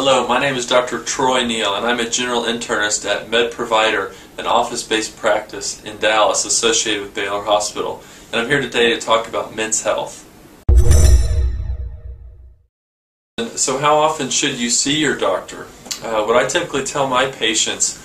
Hello, my name is Dr. Troy Neal, and I'm a general internist at Med Provider, an office-based practice in Dallas associated with Baylor Hospital. And I'm here today to talk about men's health. So how often should you see your doctor? What I typically tell my patients,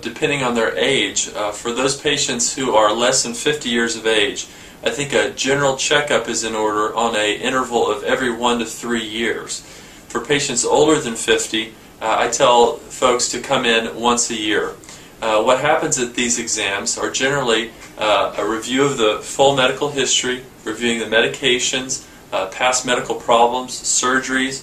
depending on their age, for those patients who are less than 50 years of age, I think a general checkup is in order on an interval of every 1 to 3 years. For patients older than 50, I tell folks to come in once a year. What happens at these exams are generally a review of the full medical history, reviewing the medications, past medical problems, surgeries,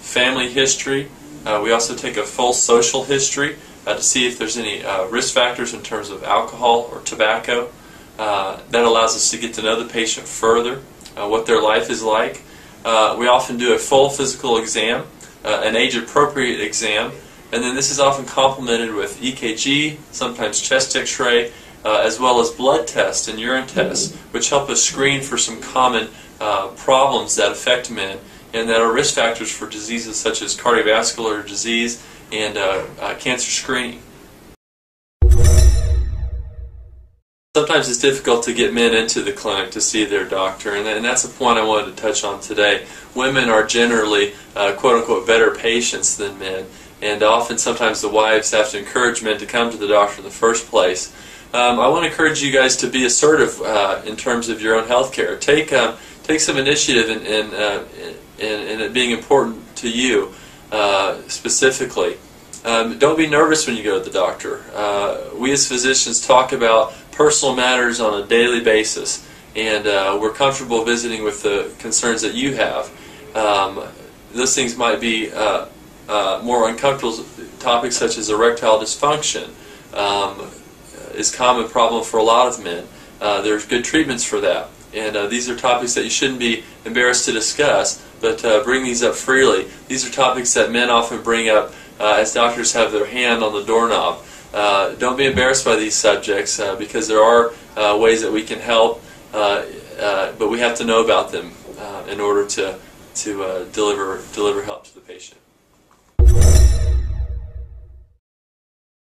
family history. We also take a full social history to see if there's any risk factors in terms of alcohol or tobacco. That allows us to get to know the patient further, what their life is like. We often do a full physical exam, an age-appropriate exam, and then this is often complemented with EKG, sometimes chest X-ray, as well as blood tests and urine tests, which help us screen for some common problems that affect men and that are risk factors for diseases such as cardiovascular disease and cancer screening. Sometimes it's difficult to get men into the clinic to see their doctor, and that's a point I wanted to touch on today. Women are generally, quote-unquote, better patients than men, and often sometimes the wives have to encourage men to come to the doctor in the first place. I want to encourage you guys to be assertive in terms of your own health care. Take some initiative in it being important to you specifically. Don't be nervous when you go to the doctor. We as physicians talk about personal matters on a daily basis, and we're comfortable visiting with the concerns that you have. Those things might be more uncomfortable topics such as erectile dysfunction. Is a common problem for a lot of men. There's good treatments for that, and these are topics that you shouldn't be embarrassed to discuss, but bring these up freely. These are topics that men often bring up as doctors have their hand on the doorknob. Don't be embarrassed by these subjects because there are ways that we can help, but we have to know about them in order to deliver help to the patient.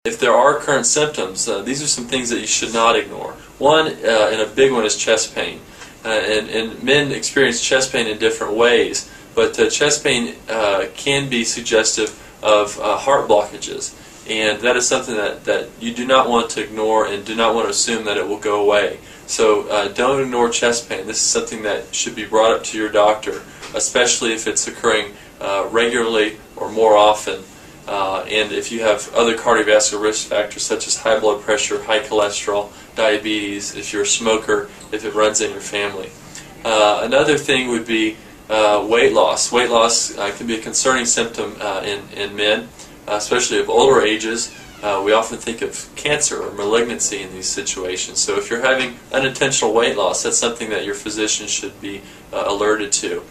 If there are current symptoms, these are some things that you should not ignore. One, and a big one, is chest pain. And men experience chest pain in different ways, but chest pain can be suggestive of heart blockages. And that is something that you do not want to ignore and do not want to assume that it will go away. So don't ignore chest pain. This is something that should be brought up to your doctor, especially if it's occurring regularly or more often. And if you have other cardiovascular risk factors such as high blood pressure, high cholesterol, diabetes, if you're a smoker, if it runs in your family. Another thing would be weight loss. Weight loss can be a concerning symptom in men, especially of older ages. We often think of cancer or malignancy in these situations. So if you're having unintentional weight loss, that's something that your physician should be alerted to.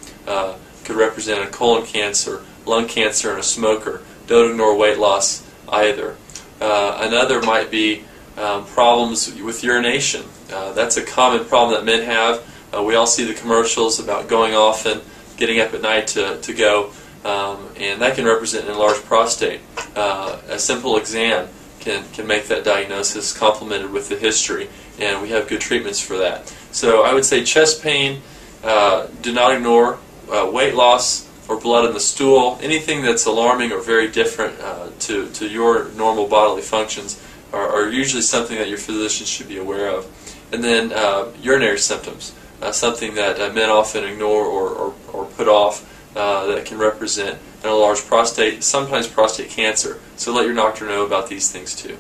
Could represent a colon cancer, lung cancer, and a smoker. Don't ignore weight loss either. Another might be problems with urination. That's a common problem that men have. We all see the commercials about going off and getting up at night to go. And that can represent an enlarged prostate. A simple exam can make that diagnosis complemented with the history, and we have good treatments for that. So I would say chest pain, do not ignore. Weight loss or blood in the stool, anything that's alarming or very different to your normal bodily functions are usually something that your physician should be aware of. And then urinary symptoms, something that men often ignore or put off, that can represent an enlarged prostate, sometimes prostate cancer. So let your doctor know about these things too.